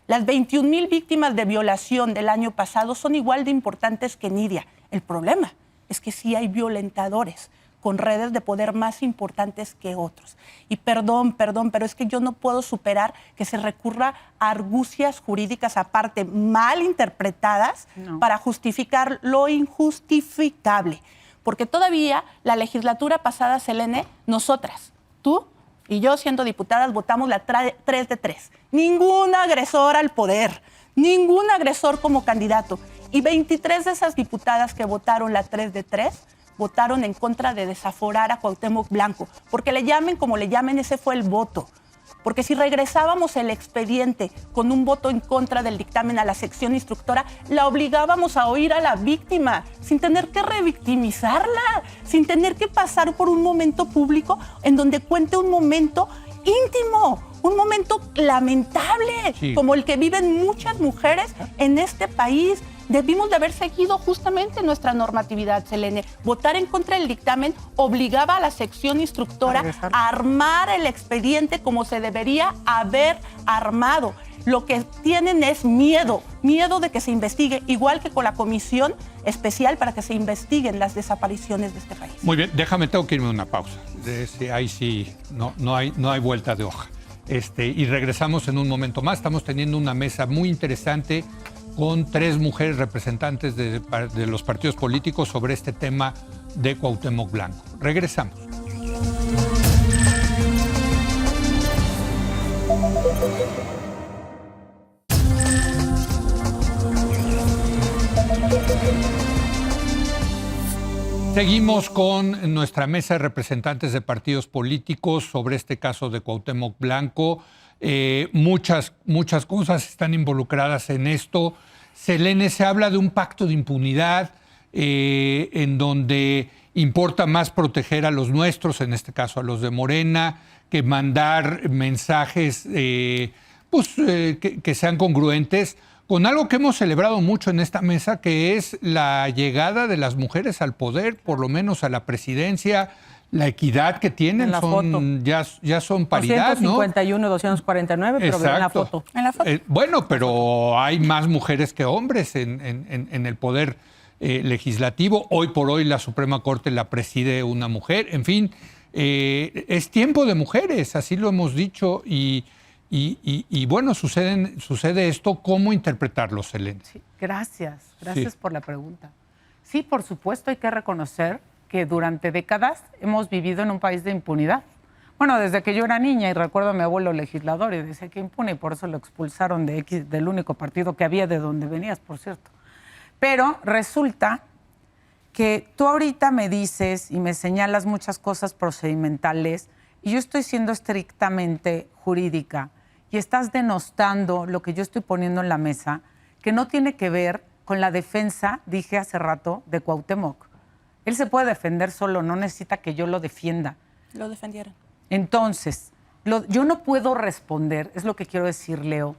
[SPEAKER 4] Las 21,000 víctimas de violación del año pasado son igual de importantes que Nidia. El problema es que sí hay violentadores con redes de poder más importantes que otros. Y perdón, pero es que yo no puedo superar que se recurra a argucias jurídicas aparte mal interpretadas para justificar lo injustificable. Porque todavía la legislatura pasada, Selene, nosotras, tú y yo siendo diputadas, votamos la 3 de 3. Ningún agresor al poder, ningún agresor como candidato. Y 23 de esas diputadas que votaron la 3 de 3 votaron en contra de desaforar a Cuauhtémoc Blanco. Porque le llamen como le llamen, ese fue el voto. Porque si regresábamos el expediente con un voto en contra del dictamen a la sección instructora, la obligábamos a oír a la víctima, sin tener que revictimizarla, sin tener que pasar por un momento público en donde cuente un momento íntimo, un momento lamentable,
[SPEAKER 1] Sí.
[SPEAKER 4] como el que viven muchas mujeres en este país. Debimos de haber seguido justamente nuestra normatividad, Selene. Votar en contra del dictamen obligaba a la sección instructora a armar el expediente como se debería haber armado. Lo que tienen es miedo de que se investigue, igual que con la comisión especial para que se investiguen las desapariciones de este país.
[SPEAKER 1] Muy bien, tengo que irme a una pausa. Ahí sí, no hay vuelta de hoja. Y regresamos en un momento más. Estamos teniendo una mesa muy interesante con 3 mujeres representantes de los partidos políticos sobre este tema de Cuauhtémoc Blanco. Regresamos. Seguimos con nuestra mesa de representantes de partidos políticos sobre este caso de Cuauhtémoc Blanco. Muchas cosas están involucradas en esto. Selene, se habla de un pacto de impunidad en donde importa más proteger a los nuestros, en este caso a los de Morena, que mandar mensajes que sean congruentes con algo que hemos celebrado mucho en esta mesa, que es la llegada de las mujeres al poder, por lo menos a la presidencia, la equidad que tienen,
[SPEAKER 2] En la foto.
[SPEAKER 1] ya son paridad, ¿no?
[SPEAKER 2] 251, 249, pero ven la
[SPEAKER 1] Exacto.
[SPEAKER 2] foto.
[SPEAKER 4] En la foto.
[SPEAKER 1] Bueno, pero hay más mujeres que hombres en el poder legislativo. Hoy por hoy la Suprema Corte la preside una mujer. En fin, es tiempo de mujeres, así lo hemos dicho. Y bueno, sucede esto. ¿Cómo interpretarlo, Selene?
[SPEAKER 3] Sí, gracias
[SPEAKER 1] Sí.
[SPEAKER 3] por la pregunta. Sí, por supuesto, hay que reconocer que durante décadas hemos vivido en un país de impunidad. Bueno, desde que yo era niña y recuerdo a mi abuelo legislador y decía que impune y por eso lo expulsaron del único partido que había de donde venías, por cierto. Pero resulta que tú ahorita me dices y me señalas muchas cosas procedimentales y yo estoy siendo estrictamente jurídica y estás denostando lo que yo estoy poniendo en la mesa, que no tiene que ver con la defensa, dije hace rato, de Cuauhtémoc. Él se puede defender solo, no necesita que yo lo defienda.
[SPEAKER 4] Lo defendieron.
[SPEAKER 3] Entonces, yo no puedo responder, es lo que quiero decir, Leo,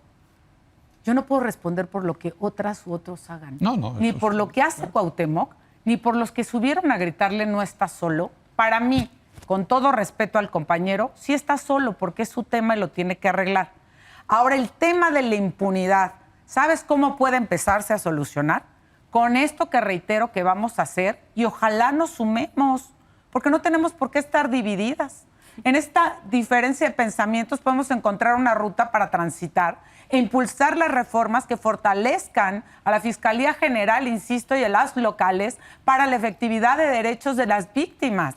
[SPEAKER 3] Yo no puedo responder por lo que otras u otros hagan.
[SPEAKER 1] No,
[SPEAKER 3] ni
[SPEAKER 1] eso
[SPEAKER 3] por
[SPEAKER 1] sí,
[SPEAKER 3] lo que hace Cuauhtémoc, ni por los que subieron a gritarle no está solo. Para mí, con todo respeto al compañero, sí está solo porque es su tema y lo tiene que arreglar. Ahora, el tema de la impunidad, ¿sabes cómo puede empezarse a solucionar? Con esto que reitero que vamos a hacer y ojalá nos sumemos, porque no tenemos por qué estar divididas. En esta diferencia de pensamientos podemos encontrar una ruta para transitar e impulsar las reformas que fortalezcan a la Fiscalía General, insisto, y a las locales para la efectividad de derechos de las víctimas.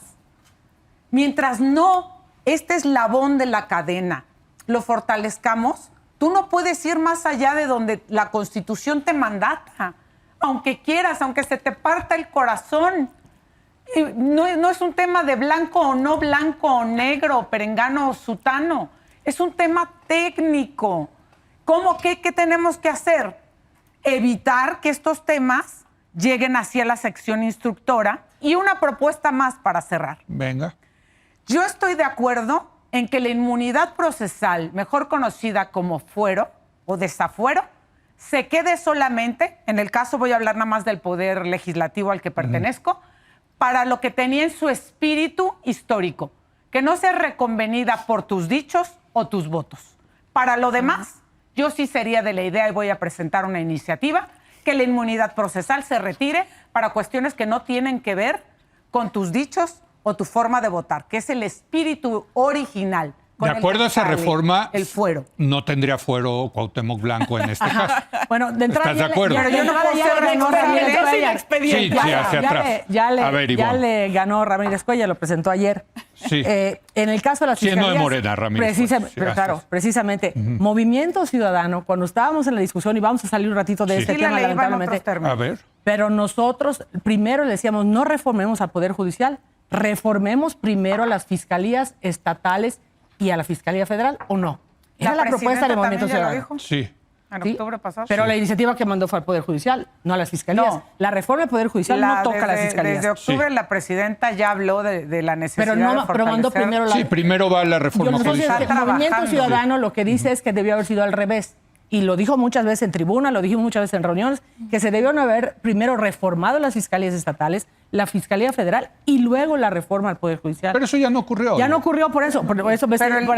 [SPEAKER 3] Mientras no este eslabón de la cadena lo fortalezcamos, tú no puedes ir más allá de donde la Constitución te mandata, aunque quieras, aunque se te parta el corazón. Y no es un tema de blanco o no blanco o negro, perengano o sutano. Es un tema técnico. ¿Cómo? ¿Qué tenemos que hacer? Evitar que estos temas lleguen hacia la sección instructora. Y una propuesta más para cerrar.
[SPEAKER 1] Venga.
[SPEAKER 3] Yo estoy de acuerdo en que la inmunidad procesal, mejor conocida como fuero o desafuero, se quede solamente, en el caso voy a hablar nada más del poder legislativo al que pertenezco, para lo que tenía en su espíritu histórico, que no sea reconvenida por tus dichos o tus votos. Para lo demás, yo sí sería de la idea, y voy a presentar una iniciativa, que la inmunidad procesal se retire para cuestiones que no tienen que ver con tus dichos o tu forma de votar, que es el espíritu original.
[SPEAKER 1] De acuerdo a esa reforma,
[SPEAKER 3] el fuero.
[SPEAKER 1] no tendría fuero Cuauhtémoc Blanco en este caso.
[SPEAKER 2] Bueno, de entrada
[SPEAKER 1] ¿Estás de acuerdo?
[SPEAKER 3] Pero yo no puedo ser responsable.
[SPEAKER 1] Sí, hacia atrás.
[SPEAKER 2] Ya
[SPEAKER 1] Ivonne.
[SPEAKER 2] le ganó Ramírez Cuellar, lo presentó ayer.
[SPEAKER 1] Sí.
[SPEAKER 2] En el caso de las
[SPEAKER 1] Siendo
[SPEAKER 2] fiscalías...
[SPEAKER 1] de Morena, Ramírez Cuellar. Sí,
[SPEAKER 2] pero
[SPEAKER 1] hasta
[SPEAKER 2] claro,
[SPEAKER 1] eso.
[SPEAKER 2] precisamente. Movimiento Ciudadano, cuando estábamos en la discusión, y vamos a salir un ratito de
[SPEAKER 1] Sí.
[SPEAKER 2] este
[SPEAKER 3] Sí, la
[SPEAKER 2] tema,
[SPEAKER 3] ley va en otros
[SPEAKER 2] lamentablemente.
[SPEAKER 3] términos.
[SPEAKER 1] A ver.
[SPEAKER 2] Pero nosotros primero le decíamos, no reformemos al Poder Judicial, reformemos primero a las fiscalías estatales y a la Fiscalía Federal, ¿o no? Era la propuesta del Movimiento
[SPEAKER 3] también ya lo
[SPEAKER 2] Ciudadano.
[SPEAKER 3] dijo.
[SPEAKER 1] Sí.
[SPEAKER 3] En
[SPEAKER 2] ¿Sí?
[SPEAKER 3] octubre pasado.
[SPEAKER 2] Pero
[SPEAKER 3] Sí.
[SPEAKER 2] la iniciativa que mandó fue al Poder Judicial, no a las fiscalías.
[SPEAKER 3] No.
[SPEAKER 2] La reforma del Poder Judicial no toca a las fiscalías.
[SPEAKER 3] Desde octubre
[SPEAKER 1] Sí.
[SPEAKER 3] la presidenta ya habló de la necesidad
[SPEAKER 2] Pero, no,
[SPEAKER 3] de
[SPEAKER 2] pero mandó
[SPEAKER 3] fortalecer.
[SPEAKER 2] primero la...
[SPEAKER 1] Sí, primero va la reforma
[SPEAKER 2] Yo no sé si
[SPEAKER 1] judicial.
[SPEAKER 2] es que el Movimiento
[SPEAKER 3] trabajando.
[SPEAKER 2] Ciudadano lo que dice es que debió haber sido al revés. Y lo dijo muchas veces en tribuna, lo dijo muchas veces en reuniones, que se debieron haber primero reformado las fiscalías estatales, la Fiscalía Federal y luego la reforma al Poder Judicial.
[SPEAKER 1] Pero eso ya no ocurrió.
[SPEAKER 2] Ya no ocurrió por eso
[SPEAKER 3] Pero
[SPEAKER 2] para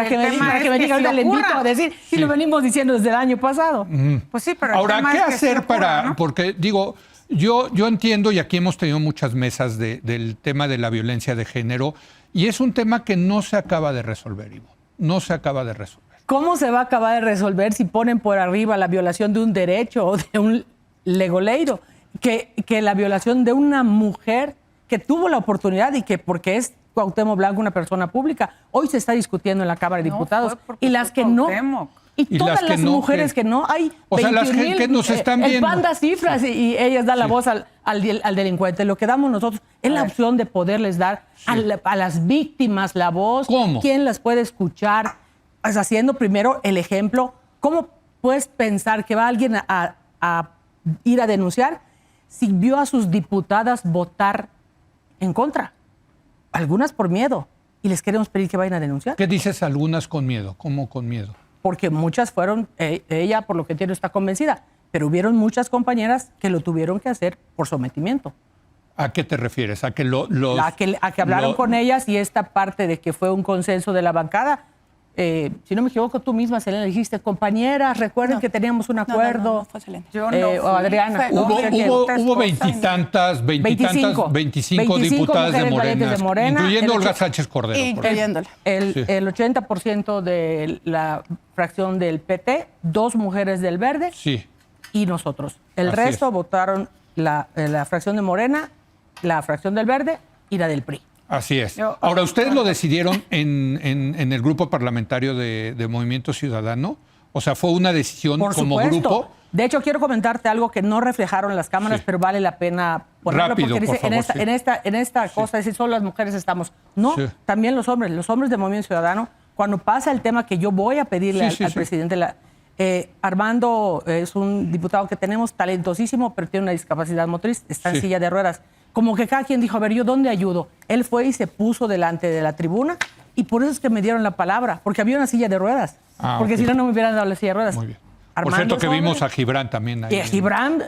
[SPEAKER 3] el
[SPEAKER 2] que me
[SPEAKER 3] tema
[SPEAKER 2] diga,
[SPEAKER 3] es
[SPEAKER 2] que me
[SPEAKER 3] que
[SPEAKER 2] diga,
[SPEAKER 3] sí
[SPEAKER 2] ahorita le invito
[SPEAKER 3] ocurra.
[SPEAKER 2] a decir, si lo venimos diciendo desde el año pasado.
[SPEAKER 3] Pues sí, pero el
[SPEAKER 1] Ahora,
[SPEAKER 3] tema
[SPEAKER 1] ¿qué
[SPEAKER 3] es que sí
[SPEAKER 1] hacer
[SPEAKER 3] ocurra,
[SPEAKER 1] para...?
[SPEAKER 3] ¿no?
[SPEAKER 1] Porque, digo, yo entiendo, y aquí hemos tenido muchas mesas del tema de la violencia de género, y es un tema que no se acaba de resolver, Ivo. No se acaba de resolver.
[SPEAKER 2] ¿Cómo se va a acabar de resolver si ponen por arriba la violación de un derecho o de un legoleiro? Que la violación de una mujer que tuvo la oportunidad y que porque es Cuauhtémoc Blanco una persona pública, hoy se está discutiendo en la Cámara de
[SPEAKER 3] No,
[SPEAKER 2] Diputados.
[SPEAKER 3] fue porque
[SPEAKER 2] Y las
[SPEAKER 3] fue
[SPEAKER 2] que no...
[SPEAKER 3] Cuauhtémoc.
[SPEAKER 2] Y
[SPEAKER 1] Y
[SPEAKER 2] todas
[SPEAKER 1] las que
[SPEAKER 2] las
[SPEAKER 1] no,
[SPEAKER 2] mujeres
[SPEAKER 1] ¿qué?
[SPEAKER 2] que no, hay
[SPEAKER 1] O sea, las
[SPEAKER 2] 21,000,
[SPEAKER 1] que nos están
[SPEAKER 2] el
[SPEAKER 1] viendo.
[SPEAKER 2] PAN da cifras y ellas dan la
[SPEAKER 1] Sí.
[SPEAKER 2] voz al delincuente. Lo que damos nosotros es la opción de poderles dar a las víctimas la voz.
[SPEAKER 1] ¿Cómo?
[SPEAKER 2] ¿Quién las puede escuchar? Pues haciendo primero el ejemplo. ¿Cómo puedes pensar que va alguien a ir a denunciar si vio a sus diputadas votar en contra? Algunas por miedo. Y les queremos pedir que vayan a denunciar.
[SPEAKER 1] ¿Qué dices algunas con miedo? ¿Cómo con miedo?
[SPEAKER 2] Porque muchas fueron, ella por lo que entiendo está convencida, pero hubieron muchas compañeras que lo tuvieron que hacer por sometimiento.
[SPEAKER 1] ¿A qué te refieres? ¿A que
[SPEAKER 2] A que hablaron con ellas y esta parte de que fue un consenso de la bancada. Si no me equivoco, tú misma, Selena, dijiste, compañeras, recuerden
[SPEAKER 4] No.
[SPEAKER 2] que teníamos un acuerdo.
[SPEAKER 4] No, fue Selena.
[SPEAKER 3] Yo no
[SPEAKER 2] o Adriana.
[SPEAKER 3] fui.
[SPEAKER 1] Hubo,
[SPEAKER 2] sé quién.
[SPEAKER 1] hubo veintitantas 25 diputadas de
[SPEAKER 2] mujeres
[SPEAKER 1] Morena,
[SPEAKER 2] valientes de Morena,
[SPEAKER 1] incluyendo
[SPEAKER 2] el
[SPEAKER 1] Olga
[SPEAKER 2] ocho-
[SPEAKER 1] Sánchez Cordero. por ejemplo.
[SPEAKER 4] Incluyéndola.
[SPEAKER 1] Sí.
[SPEAKER 2] El 80% de la fracción del PT, 2 mujeres del Verde
[SPEAKER 1] Sí.
[SPEAKER 2] y nosotros. El
[SPEAKER 1] Así
[SPEAKER 2] resto
[SPEAKER 1] es.
[SPEAKER 2] votaron la fracción de Morena, la fracción del Verde y la del PRI.
[SPEAKER 1] Así es.
[SPEAKER 3] Yo-
[SPEAKER 1] Ahora, ¿ustedes lo decidieron en el grupo parlamentario de Movimiento Ciudadano? O sea, ¿fue una decisión
[SPEAKER 2] Por
[SPEAKER 1] como
[SPEAKER 2] supuesto.
[SPEAKER 1] grupo?
[SPEAKER 2] De hecho, quiero comentarte algo que no reflejaron las cámaras,
[SPEAKER 1] Sí.
[SPEAKER 2] pero vale la pena ponerlo
[SPEAKER 1] Rápido,
[SPEAKER 2] porque
[SPEAKER 1] por
[SPEAKER 2] dice,
[SPEAKER 1] favor,
[SPEAKER 2] en esta cosa, decir solo las mujeres estamos. No,
[SPEAKER 1] Sí.
[SPEAKER 2] también los hombres de Movimiento Ciudadano, cuando pasa el tema que yo voy a pedirle
[SPEAKER 1] Sí,
[SPEAKER 2] al
[SPEAKER 1] sí.
[SPEAKER 2] presidente, Armando es un diputado que tenemos talentosísimo, pero tiene una discapacidad motriz, está en
[SPEAKER 1] Sí.
[SPEAKER 2] silla de ruedas. Como que cada quien dijo, a ver, ¿yo dónde ayudo? Él fue y se puso delante de la tribuna y por eso es que me dieron la palabra, porque había una silla de ruedas.
[SPEAKER 1] Ah,
[SPEAKER 2] porque
[SPEAKER 1] ok.
[SPEAKER 2] si no, no me hubieran dado la silla de ruedas.
[SPEAKER 1] Muy bien. Por cierto que
[SPEAKER 2] sobre.
[SPEAKER 1] vimos a Gibran también ahí.
[SPEAKER 2] Y Gibran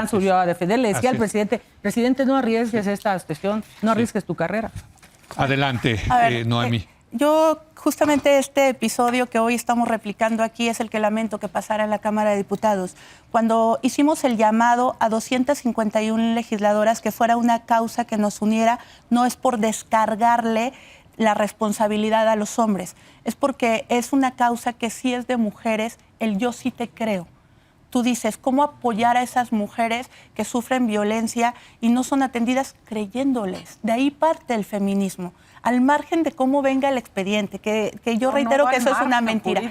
[SPEAKER 2] subió a defender. Le decía al presidente, no arriesgues esta sesión, no arriesgues tu carrera.
[SPEAKER 1] Adelante,
[SPEAKER 4] A ver,
[SPEAKER 1] Noemí.
[SPEAKER 4] Yo justamente este episodio que hoy estamos replicando aquí es el que lamento que pasara en la Cámara de Diputados. Cuando hicimos el llamado a 251 legisladoras que fuera una causa que nos uniera, no es por descargarle la responsabilidad a los hombres, es porque es una causa que sí es de mujeres, el yo sí te creo. Tú dices, ¿cómo apoyar a esas mujeres que sufren violencia y no son atendidas creyéndoles? De ahí parte el feminismo. Al margen de cómo venga el expediente, que yo reitero que eso es una mentira.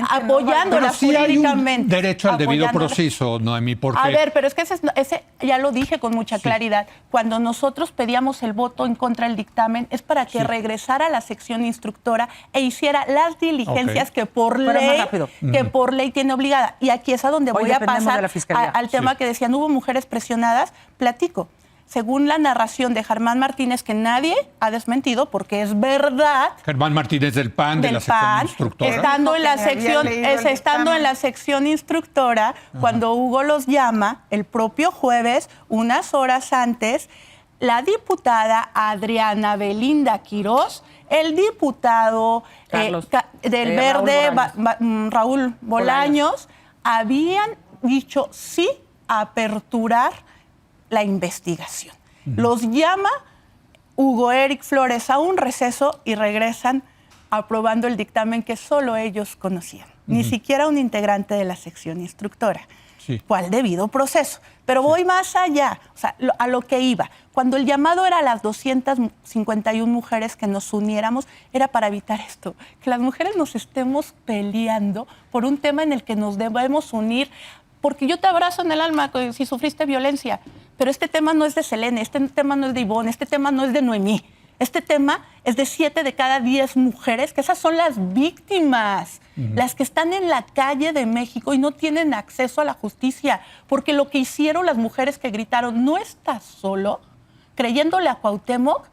[SPEAKER 4] Apoyándola
[SPEAKER 1] Pero sí hay un
[SPEAKER 4] jurídicamente.
[SPEAKER 1] derecho al debido
[SPEAKER 4] Apoyándola.
[SPEAKER 1] proceso, Noemí, porque...
[SPEAKER 4] A ver, pero es que ese ya lo dije con mucha claridad. Cuando nosotros pedíamos el voto en contra del dictamen es para que regresara a la sección instructora e hiciera las diligencias que por ley tiene obligada. Y aquí es a donde voy a pasar al tema que decían, hubo mujeres presionadas. Platico. Según la narración de Germán Martínez, que nadie ha desmentido, porque es verdad.
[SPEAKER 1] Germán Martínez del PAN, de la sección instructora.
[SPEAKER 4] Estando en la sección instructora, cuando Hugo los llama, el propio jueves, unas horas antes, la diputada Adriana Belinda Quirós, el diputado del Verde, Raúl Bolaños, habían dicho sí a aperturar la investigación. Los llama Hugo Eric Flores a un receso y regresan aprobando el dictamen que solo ellos conocían. Ni siquiera un integrante de la sección instructora. ¿Cuál debido proceso? Pero voy más allá, o sea, a lo que iba. Cuando el llamado era a las 251 mujeres que nos uniéramos, era para evitar esto, que las mujeres nos estemos peleando por un tema en el que nos debemos unir, porque yo te abrazo en el alma si sufriste violencia, pero este tema no es de Selene, este tema no es de Ivonne, este tema no es de Noemí. Este tema es de 7 de cada 10 mujeres, que esas son las víctimas, las que están en la calle de México y no tienen acceso a la justicia, porque lo que hicieron las mujeres que gritaron, no estás solo, creyéndole a Cuauhtémoc,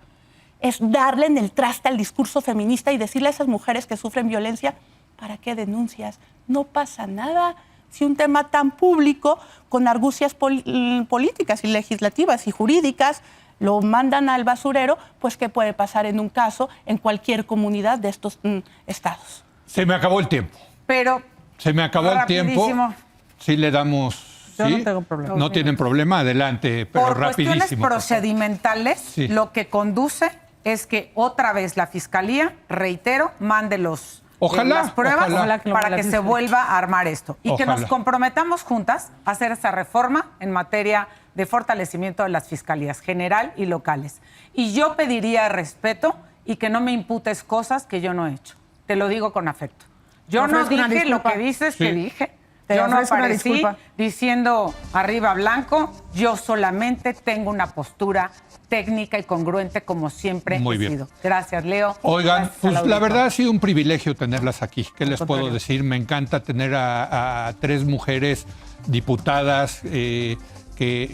[SPEAKER 4] es darle en el traste al discurso feminista y decirle a esas mujeres que sufren violencia, ¿para qué denuncias? No pasa nada. Si un tema tan público, con argucias políticas y legislativas y jurídicas, lo mandan al basurero, pues ¿qué puede pasar en un caso en cualquier comunidad de estos estados?
[SPEAKER 1] Se me acabó el tiempo.
[SPEAKER 3] Pero
[SPEAKER 1] se me acabó el tiempo. Sí le damos...
[SPEAKER 2] Yo
[SPEAKER 1] ¿sí?
[SPEAKER 2] no tengo problema.
[SPEAKER 1] No tienen problema, adelante, pero
[SPEAKER 3] por
[SPEAKER 1] rapidísimo.
[SPEAKER 3] Cuestiones procedimentales, lo que conduce es que otra vez la Fiscalía, reitero, mande las pruebas para que se vuelva a armar esto. Y que nos comprometamos juntas a hacer esa reforma en materia de fortalecimiento de las fiscalías general y locales. Y yo pediría respeto y que no me imputes cosas que yo no he hecho. Te lo digo con afecto. Yo no dije lo que dices que dije. Yo no aparecí diciendo arriba blanco. Yo solamente tengo una postura técnica y congruente como siempre he sido. Gracias, Leo.
[SPEAKER 1] Oigan, pues la verdad ha sido un privilegio tenerlas aquí. ¿Qué les puedo decir? Me encanta tener a 3 mujeres diputadas que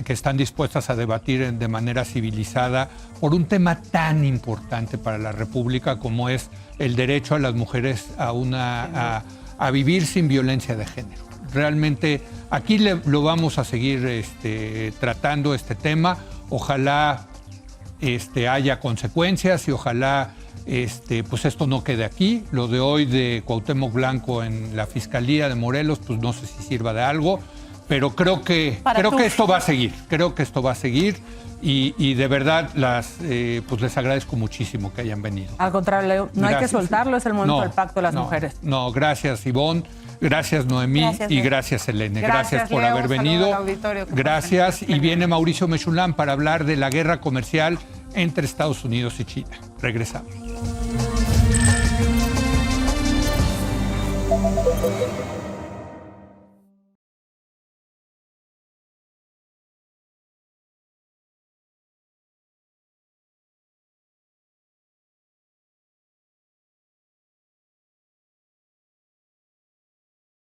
[SPEAKER 1] están dispuestas a debatir de manera civilizada por un tema tan importante para la República como es el derecho a las mujeres a vivir sin violencia de género. Realmente aquí lo vamos a seguir tratando este tema. Ojalá haya consecuencias y ojalá pues esto no quede aquí. Lo de hoy de Cuauhtémoc Blanco en la Fiscalía de Morelos, pues no sé si sirva de algo, pero creo que esto va a seguir. Creo que esto va a seguir y de verdad pues les agradezco muchísimo que hayan venido.
[SPEAKER 2] Al contrario, Leo, no hay que soltarlo, es el momento del pacto de las mujeres.
[SPEAKER 1] No, gracias Ivonne. Gracias Noemí y gracias Elene. Gracias por haber venido. Gracias. Y viene Mauricio Mechulán para hablar de la guerra comercial entre Estados Unidos y China. Regresamos.